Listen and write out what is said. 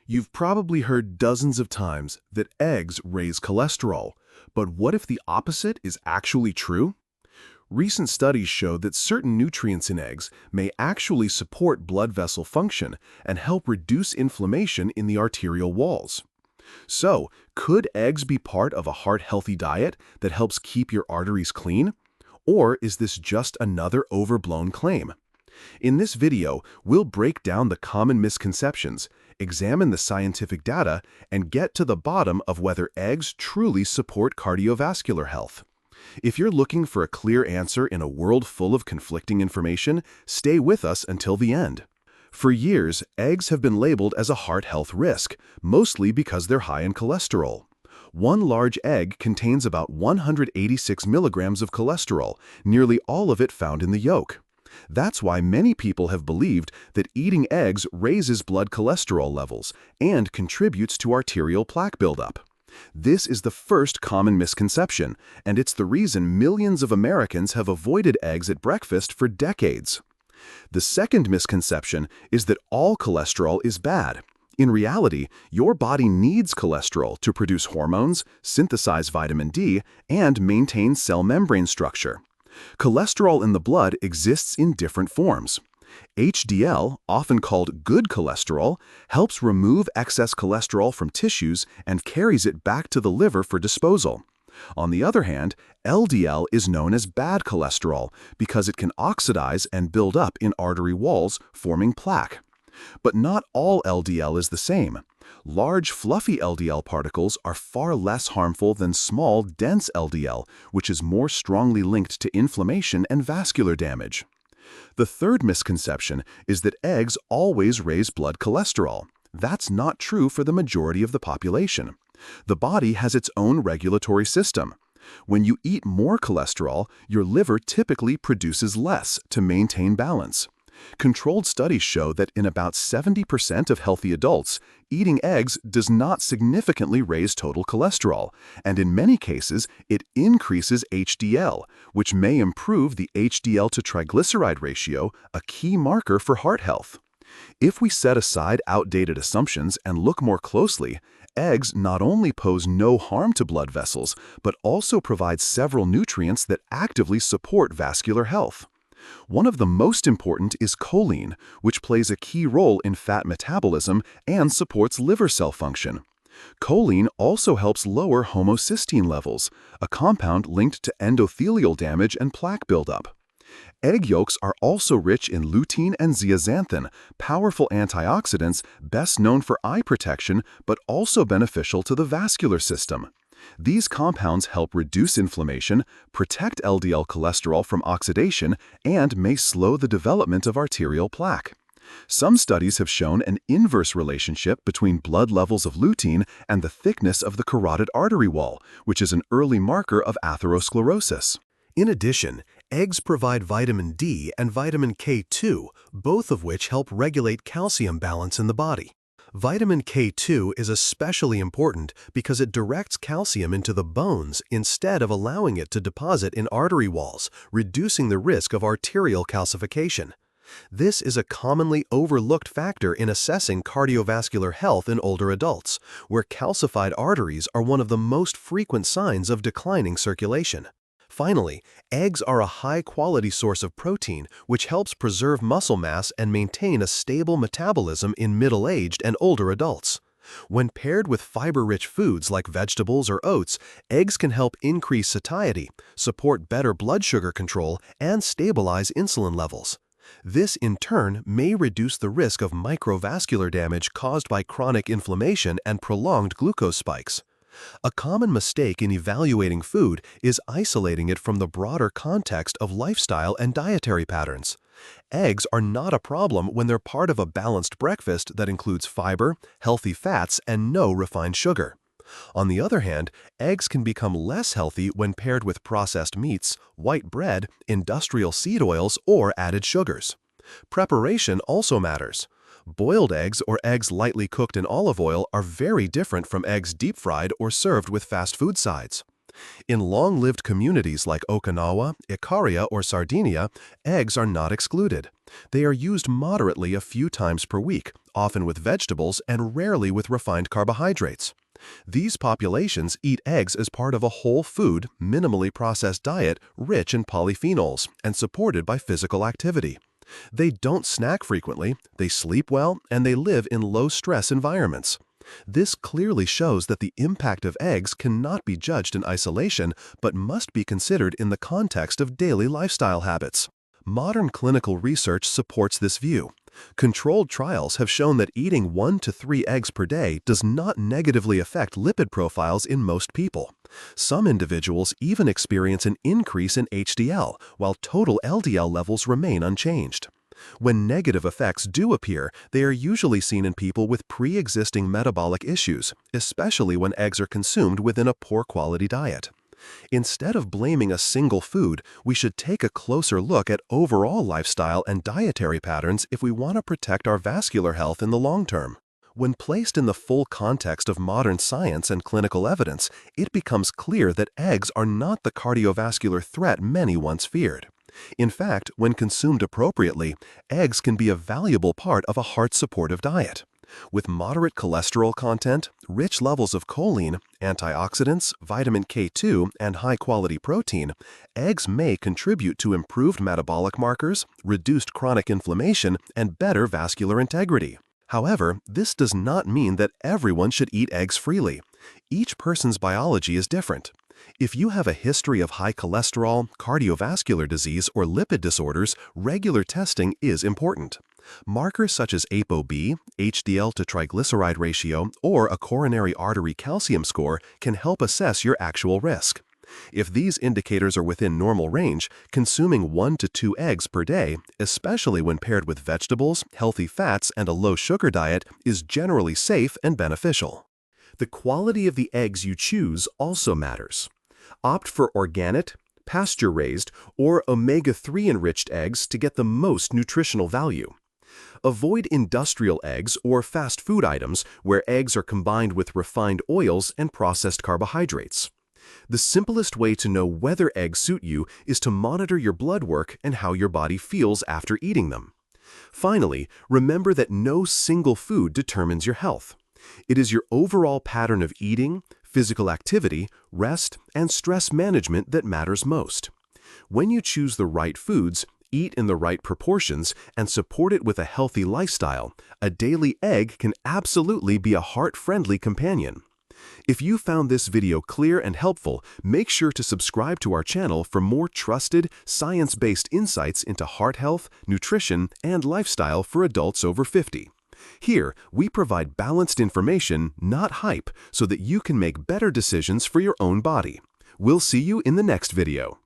You've probably heard dozens of times that eggs raise cholesterol, but what if the opposite is actually true? Recent studies show that certain nutrients in eggs may actually support blood vessel function and help reduce inflammation in the arterial walls. So, could eggs be part of a heart-healthy diet that helps keep your arteries clean? Or is this just another overblown claim? In this video, we'll break down the common misconceptions, examine the scientific data, and get to the bottom of whether eggs truly support cardiovascular health. If you're looking for a clear answer in a world full of conflicting information, stay with us until the end. For years, eggs have been labeled as a heart health risk, mostly because they're high in cholesterol. One large egg contains about 186 milligrams of cholesterol, nearly all of it found in the yolk. That's why many people have believed that eating eggs raises blood cholesterol levels and contributes to arterial plaque buildup. This is the first common misconception, and it's the reason millions of Americans have avoided eggs at breakfast for decades. The second misconception is that all cholesterol is bad. In reality, your body needs cholesterol to produce hormones, synthesize vitamin D, and maintain cell membrane structure. Cholesterol in the blood exists in different forms. HDL, often called good cholesterol, helps remove excess cholesterol from tissues and carries it back to the liver for disposal. On the other hand, LDL is known as bad cholesterol because it can oxidize and build up in artery walls, forming plaque. But not all LDL is the same. Large, fluffy LDL particles are far less harmful than small, dense LDL, which is more strongly linked to inflammation and vascular damage. The third misconception is that eggs always raise blood cholesterol. That's not true for the majority of the population. The body has its own regulatory system. When you eat more cholesterol, your liver typically produces less to maintain balance. Controlled studies show that in about 70% of healthy adults, eating eggs does not significantly raise total cholesterol, and in many cases, it increases HDL, which may improve the HDL to triglyceride ratio, a key marker for heart health. If we set aside outdated assumptions and look more closely, eggs not only pose no harm to blood vessels, but also provide several nutrients that actively support vascular health. One of the most important is choline, which plays a key role in fat metabolism and supports liver cell function. Choline also helps lower homocysteine levels, a compound linked to endothelial damage and plaque buildup. Egg yolks are also rich in lutein and zeaxanthin, powerful antioxidants best known for eye protection but also beneficial to the vascular system. These compounds help reduce inflammation, protect LDL cholesterol from oxidation, and may slow the development of arterial plaque. Some studies have shown an inverse relationship between blood levels of lutein and the thickness of the carotid artery wall, which is an early marker of atherosclerosis. In addition, eggs provide vitamin D and vitamin K2, both of which help regulate calcium balance in the body. Vitamin K2 is especially important because it directs calcium into the bones instead of allowing it to deposit in artery walls, reducing the risk of arterial calcification. This is a commonly overlooked factor in assessing cardiovascular health in older adults, where calcified arteries are one of the most frequent signs of declining circulation. Finally, eggs are a high-quality source of protein, which helps preserve muscle mass and maintain a stable metabolism in middle-aged and older adults. When paired with fiber-rich foods like vegetables or oats, eggs can help increase satiety, support better blood sugar control, and stabilize insulin levels. This, in turn, may reduce the risk of microvascular damage caused by chronic inflammation and prolonged glucose spikes. A common mistake in evaluating food is isolating it from the broader context of lifestyle and dietary patterns. Eggs are not a problem when they're part of a balanced breakfast that includes fiber, healthy fats, and no refined sugar. On the other hand, eggs can become less healthy when paired with processed meats, white bread, industrial seed oils, or added sugars. Preparation also matters. Boiled eggs or eggs lightly cooked in olive oil are very different from eggs deep-fried or served with fast food sides. In long-lived communities like Okinawa, Ikaria, or Sardinia, eggs are not excluded. They are used moderately a few times per week, often with vegetables and rarely with refined carbohydrates. These populations eat eggs as part of a whole food, minimally processed diet rich in polyphenols and supported by physical activity. They don't snack frequently, they sleep well, and they live in low-stress environments. This clearly shows that the impact of eggs cannot be judged in isolation, but must be considered in the context of daily lifestyle habits. Modern clinical research supports this view. Controlled trials have shown that eating 1 to 3 eggs per day does not negatively affect lipid profiles in most people. Some individuals even experience an increase in HDL, while total LDL levels remain unchanged. When negative effects do appear, they are usually seen in people with pre-existing metabolic issues, especially when eggs are consumed within a poor quality diet. Instead of blaming a single food, we should take a closer look at overall lifestyle and dietary patterns if we want to protect our vascular health in the long term. When placed in the full context of modern science and clinical evidence, it becomes clear that eggs are not the cardiovascular threat many once feared. In fact, when consumed appropriately, eggs can be a valuable part of a heart-supportive diet. With moderate cholesterol content, rich levels of choline, antioxidants, vitamin K2, and high-quality protein, eggs may contribute to improved metabolic markers, reduced chronic inflammation, and better vascular integrity. However, this does not mean that everyone should eat eggs freely. Each person's biology is different. If you have a history of high cholesterol, cardiovascular disease, or lipid disorders, regular testing is important. Markers such as ApoB, HDL to triglyceride ratio, or a coronary artery calcium score can help assess your actual risk. If these indicators are within normal range, consuming 1 to 2 eggs per day, especially when paired with vegetables, healthy fats, and a low-sugar diet, is generally safe and beneficial. The quality of the eggs you choose also matters. Opt for organic, pasture-raised, or omega-3 enriched eggs to get the most nutritional value. Avoid industrial eggs or fast food items where eggs are combined with refined oils and processed carbohydrates. The simplest way to know whether eggs suit you is to monitor your blood work and how your body feels after eating them. Finally, remember that no single food determines your health. It is your overall pattern of eating, physical activity, rest, and stress management that matters most. When you choose the right foods, eat in the right proportions, and support it with a healthy lifestyle, a daily egg can absolutely be a heart-friendly companion. If you found this video clear and helpful, make sure to subscribe to our channel for more trusted, science-based insights into heart health, nutrition, and lifestyle for adults over 50. Here, we provide balanced information, not hype, so that you can make better decisions for your own body. We'll see you in the next video.